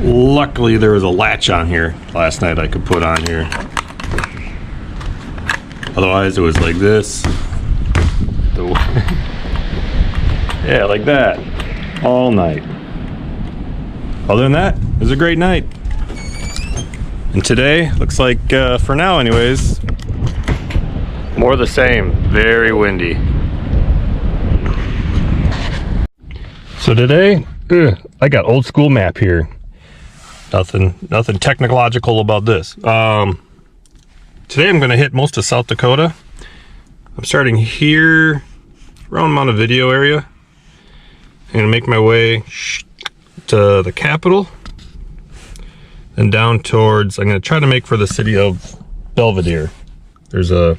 Luckily there was a latch on here last night I could put on here. Otherwise it was like this. Yeah, like that. All night. Other than that, it was a great night. And today, looks like, for now anyways, more of the same. Very windy. So today, I got old school map here. Nothing technological about this. Today I'm going to hit most of South Dakota. I'm starting here around Montevideo area. I'm going to make my way to the capital and down towards, I'm going to try to make for the city of Belvedere. There's a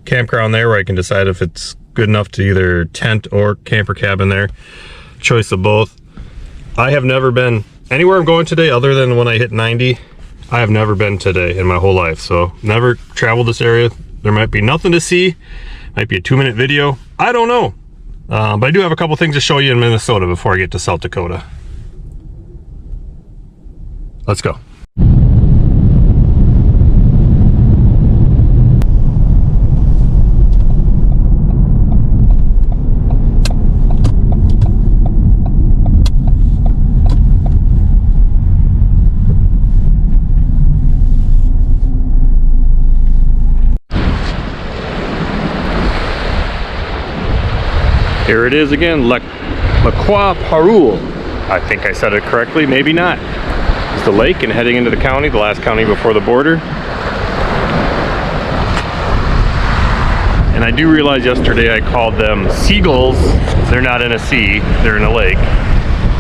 campground there where I can decide if it's good enough to either tent or camper cabin there. Choice of both. I have never been anywhere I'm going today other than when I hit 90. I have never been today in my whole life, so never traveled this area. There might be nothing to see. Might be a 2-minute video. I don't know. But I do have a couple things to show you in Minnesota before I get to South Dakota. Let's go. Here it is again, La Croix Parule. I think I said it correctly, maybe not. It's the lake and heading into the county, the last county before the border. And I do realize yesterday I called them seagulls. They're not in a sea, they're in a lake.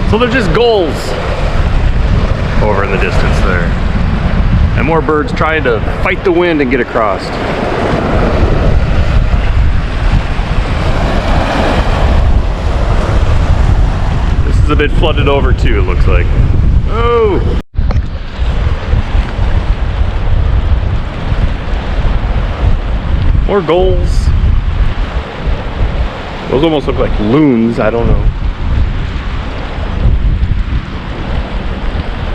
So they're just gulls over in the distance there. And more birds trying to fight the wind and get across. A bit flooded over too, it looks like. Oh! More gulls. Those almost look like loons, I don't know.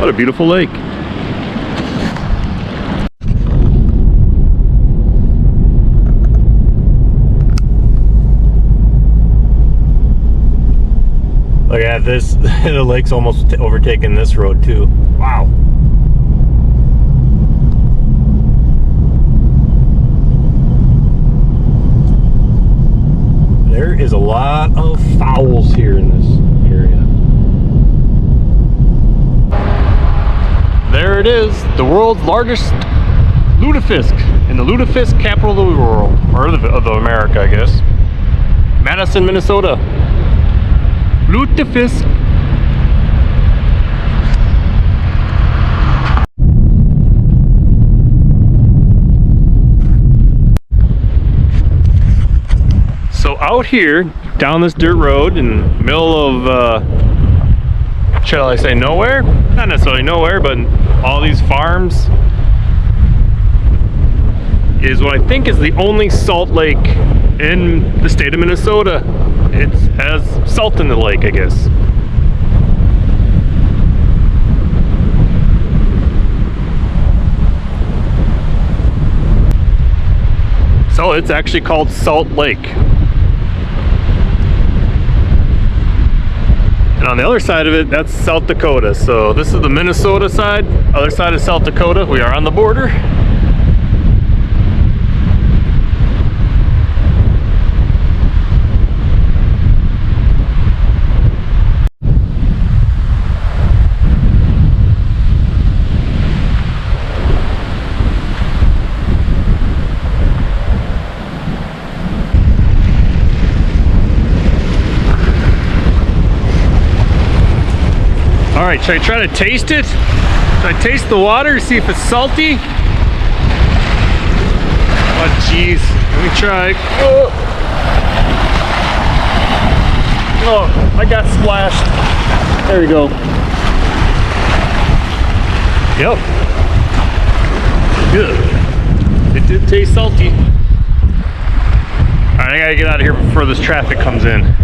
What a beautiful lake. Look at this, the lake's almost overtaken this road too. Wow. There is a lot of fowls here in this area. There it is, the world's largest lutefisk, in the lutefisk capital of the world, or of America, I guess. Madison, Minnesota. Lutefisk. So out here, down this dirt road in the middle of, shall I say nowhere? Not necessarily nowhere, but all these farms, is what I think is the only salt lake in the state of Minnesota. It has salt in the lake, I guess. So it's actually called Salt Lake. And on the other side of it, that's South Dakota. So this is the Minnesota side, other side of South Dakota. We are on the border. All right, should I try to taste it? Should I taste the water, see if it's salty? Oh, jeez. Let me try. Oh, I got splashed. There we go. Yep. Good. It did taste salty. All right, I gotta get out of here before this traffic comes in.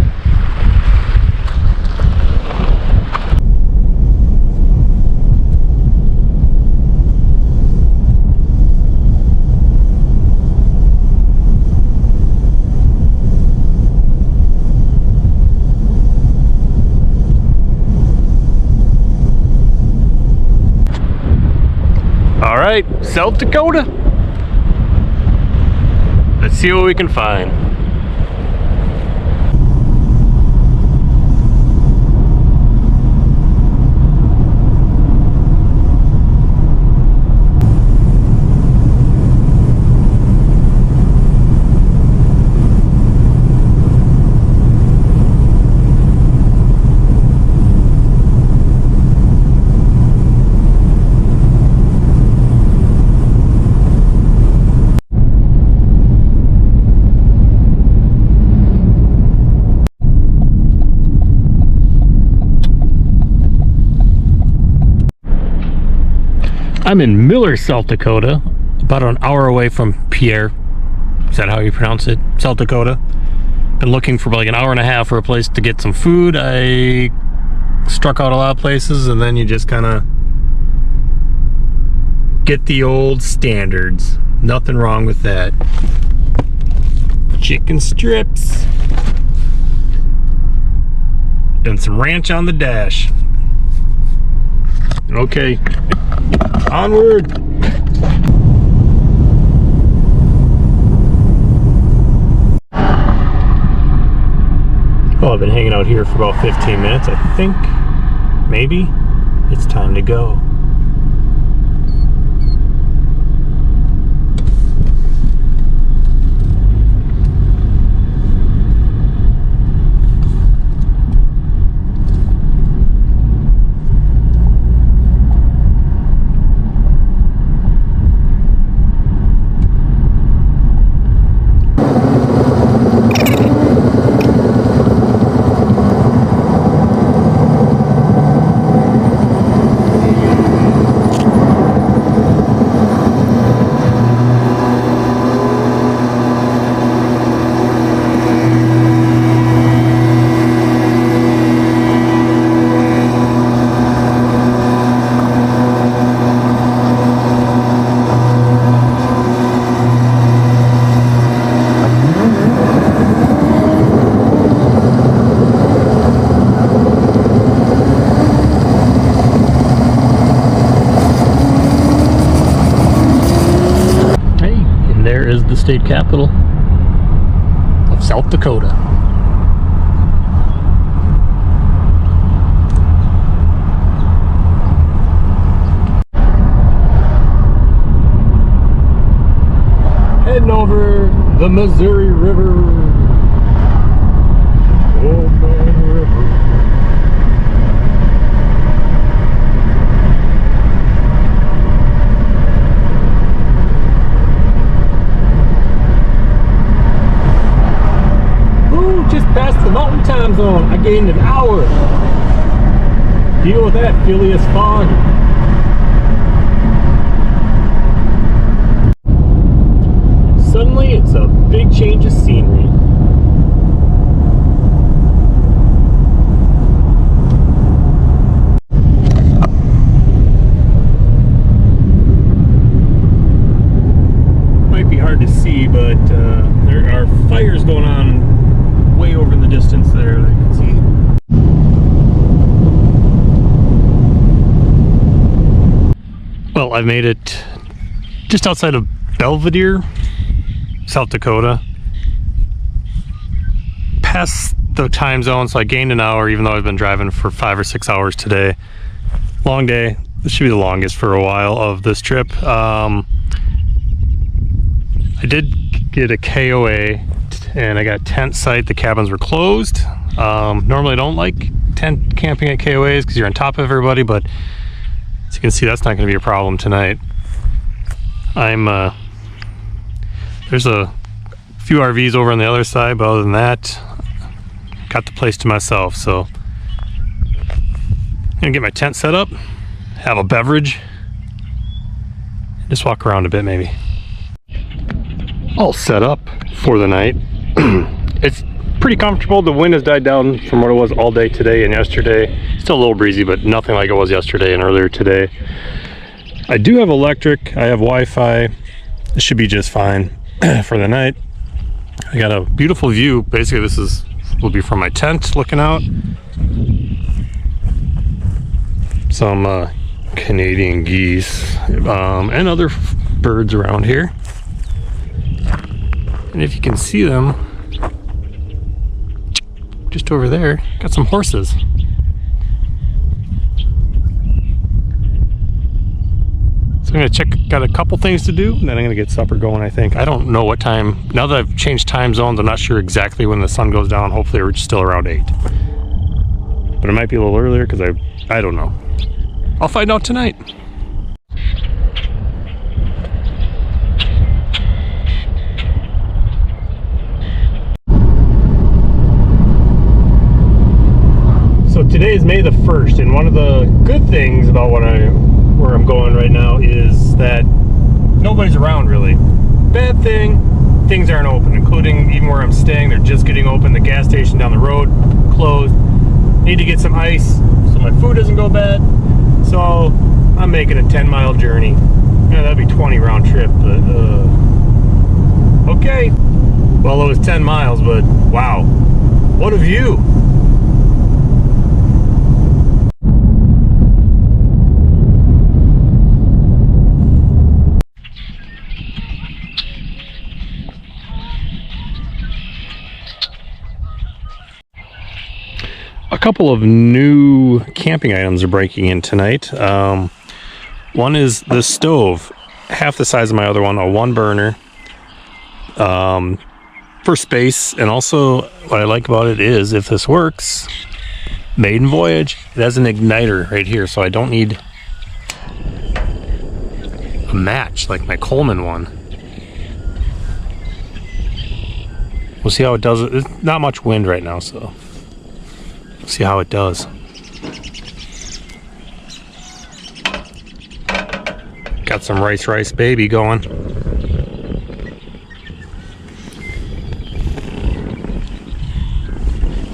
right, South Dakota. Let's see what we can find. I'm in Miller, South Dakota, about an hour away from Pierre. Is that how you pronounce it? South Dakota. Been looking for like an hour and a half for a place to get some food. I struck out a lot of places, and then you just kind of get the old standards. Nothing wrong with that. Chicken strips. And some ranch on the dash. Okay. Onward! Well, I've been hanging out here for about 15 minutes, I think. Maybe. It's time to go. Is the state capital of South Dakota. Heading over the Missouri River. Oh man, river. Past the mountain time zone. I gained an hour. Deal with that, Phileas Fogg. Suddenly, it's a big change of scenery. Might be hard to see, but there are fires going on way over in the distance there that you can see. Well, I've made it just outside of Belvedere, South Dakota. Past the time zone, so I gained an hour even though I've been driving for 5 or 6 hours today. Long day. This should be the longest for a while of this trip. I did get a KOA and I got a tent site. The cabins were closed. Normally I don't like tent camping at KOAs because you're on top of everybody, but as you can see, that's not going to be a problem tonight. There's a few RVs over on the other side, but other than that, got the place to myself. So I'm gonna get my tent set up, have a beverage, just walk around a bit maybe. All set up for the night. It's pretty comfortable. The wind has died down from what it was all day today and yesterday. Still a little breezy, but nothing like it was yesterday and earlier today. I do have electric. I have Wi-Fi. It should be just fine for the night. I got a beautiful view. Basically, this will be from my tent looking out. Some Canadian geese, and other birds around here. And if you can see them, just over there, got some horses. So I'm gonna check, got a couple things to do, and then I'm gonna get supper going, I think. I don't know what time, now that I've changed time zones, I'm not sure exactly when the sun goes down. Hopefully we're still around 8. But it might be a little earlier, because I don't know. I'll find out tonight. So today is May the 1st, and one of the good things about where I'm going right now is that nobody's around really. Bad thing, things aren't open, including even where I'm staying. They're just getting open. The gas station down the road closed. Need to get some ice so my food doesn't go bad. So I'm making a 10-mile journey. Yeah, that'd be 20 round trip, but okay. Well, it was 10 miles, but wow, what a view. A couple of new camping items are breaking in tonight. One is the stove, half the size of my other one, a 1-burner, for space. And also what I like about it is, if this works, maiden voyage, it has an igniter right here, so I don't need a match like my Coleman one. We'll see how it does. There's not much wind right now, so see how it does. Got some rice baby going.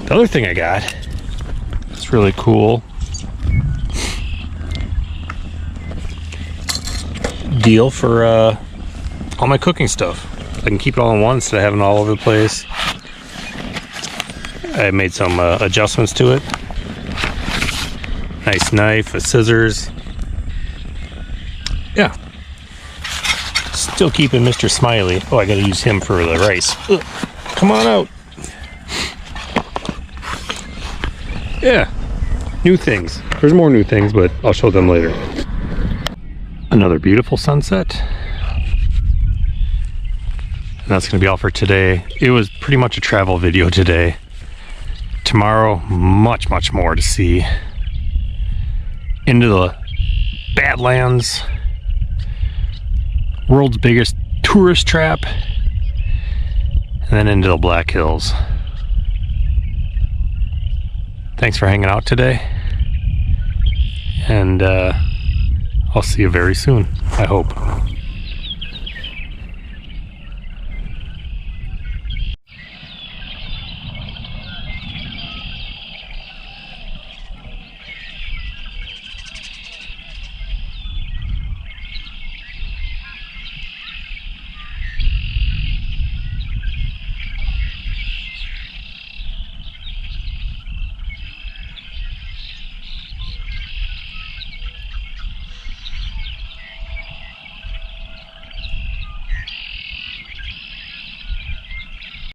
The other thing I got, it's really cool deal for all my cooking stuff. I can keep it all in one instead of having it all over the place. I made some adjustments to it. Nice knife, scissors. Yeah. Still keeping Mr. Smiley. Oh, I gotta use him for the rice. Ugh. Come on out. Yeah. New things. There's more new things, but I'll show them later. Another beautiful sunset. And that's gonna be all for today. It was pretty much a travel video today. Tomorrow, much more to see. Into the Badlands, world's biggest tourist trap, and then into the Black Hills. Thanks for hanging out today, and I'll see you very soon, I hope.